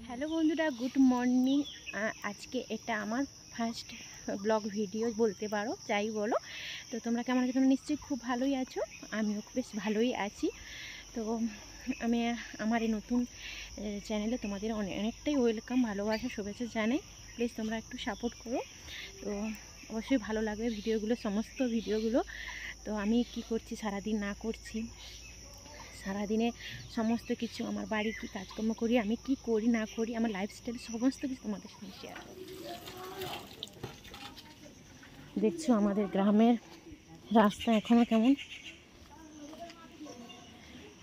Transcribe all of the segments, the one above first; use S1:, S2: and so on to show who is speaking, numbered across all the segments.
S1: Hello বন্ধুরা, good morning. আজকে এটা আমার ফার্স্ট ব্লগ ভিডিও বলতে পারো, যাই বলো। তো তোমরা কেমন আছো? তোমরা নিশ্চয়ই খুব ভালোই আছো, আমিও বেশ ভালোই আছি। তো আমি আমার এই নতুন চ্যানেলে তোমাদের অনেকটাই ওয়েলকাম, ভালোবাসা, শুভেচ্ছা জানাই। প্লিজ তোমরা একটু সাপোর্ট করো। তো অবশ্যই ভালো লাগবে ভিডিওগুলো, সমস্ত ভিডিওগুলো। তো আমি কি করছি সারাদিন না করছি, সারাদিনে সমস্ত কিছু, আমার বাড়ি কী কাজকর্ম করি, আমি কি করি না করি, আমার লাইফস্টাইল সমস্ত কিছু তোমাদের সঙ্গে শেয়ার করি। দেখছো আমাদের গ্রামের রাস্তা এখনও কেমন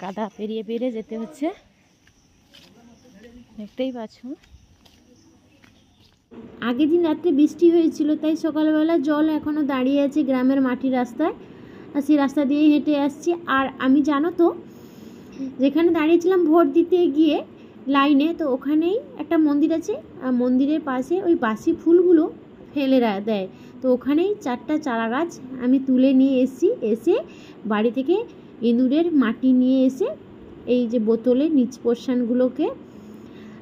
S1: কাদা পেরিয়ে পেরিয়ে যেতে হচ্ছে, দেখতেই পাচ্ছ।
S2: আগের দিন রাত্রে বৃষ্টি হয়েছিল, তাই সকালবেলা জল এখনও দাঁড়িয়ে আছে গ্রামের মাটির রাস্তায়, আর সেই রাস্তা দিয়ে হেঁটে আসছি। আর আমি জানো তো, যেখানে দাঁড়িয়েছিলাম ভোট দিতে গিয়ে লাইনে, তো ওখানেই একটা মন্দির আছে, আর মন্দিরের পাশে ওই বাসি ফুলগুলো ফেলে দেয়। তো ওখানেই 4টা চারা গাছ আমি তুলে নিয়ে এসে বাড়ি থেকে ইঁদুরের মাটি নিয়ে এসে এই যে বোতলের নিচ পোর্শনগুলোকে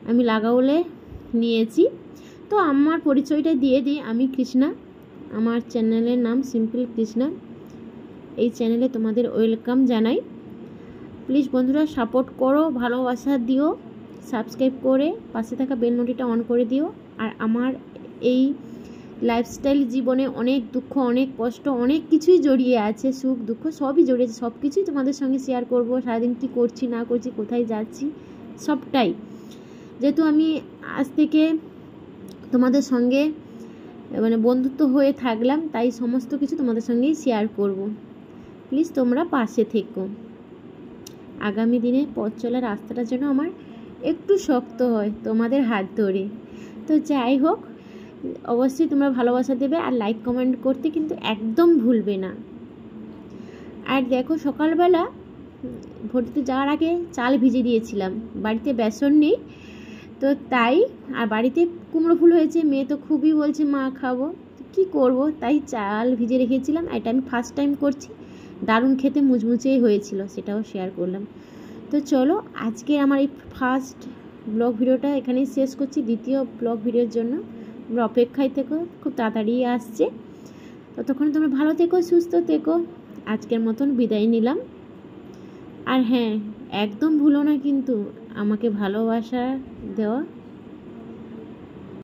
S2: আমি লাগাবলে নিয়েছি। তো আমার পরিচয়টা দিয়ে দিই, আমি কৃষ্ণা, আমার চ্যানেলের নাম সিম্পল কৃষ্ণা। এই চ্যানেলে তোমাদের ওয়েলকাম জানাই। প্লিজ বন্ধুরা সাপোর্ট করো, ভালোবাসা দিও, সাবস্ক্রাইব করে পাশে থাকা বেল নোটিটা অন করে দিও। আর আমার এই লাইফস্টাইল জীবনে অনেক দুঃখ, অনেক কষ্ট, অনেক কিছুই জড়িয়ে আছে, সুখ দুঃখ সবই জড়িয়েছে। সব কিছুই তোমাদের সঙ্গে শেয়ার করব, সারাদিন কী করছি না করছি, কোথায় যাচ্ছি, সবটাই। যেহেতু আমি আজ থেকে তোমাদের সঙ্গে বন্ধুত্ব হয়ে থাকলাম, তাই সমস্ত কিছু তোমাদের সঙ্গেই শেয়ার করব। প্লিজ তোমরা পাশে থেকো। আগামী দিনে পথ চলার রাস্তাটা যেন আমার একটু শক্ত হয় তোমাদের হাত ধরে। তো যাই হোক, অবশ্যই তোমরা ভালোবাসা দেবে আর লাইক কমেন্ট করতে কিন্তু একদম ভুলবে না। আর দেখো, সকালবেলা ভোট দিতে যাওয়ার আগে চাল ভিজে দিয়েছিলাম, বাড়িতে বেসন নেই তো তাই, আর বাড়িতে কুমড়ো ফুল হয়েছে, মেয়ে তো খুবই বলছে মা খাবো, কি করব, তাই চাল ভিজে রেখেছিলাম। এটা আমি ফার্স্ট টাইম করছি, দারুণ খেতে মুচমুচেই হয়েছিল, সেটাও শেয়ার করলাম। তো চলো, আজকে আমার এই ফার্স্ট ব্লগ ভিডিওটা এখানেই শেষ করছি। দ্বিতীয় ব্লগ ভিডিওর জন্য তোমরা অপেক্ষায় থেকো, খুব তাড়াতাড়ি আসছে। ততক্ষণ তোমরা ভালো থেকো, সুস্থ থেকো। আজকের মতন বিদায় নিলাম। আর হ্যাঁ, একদম ভুলো না কিন্তু আমাকে ভালোবাসা দেওয়া।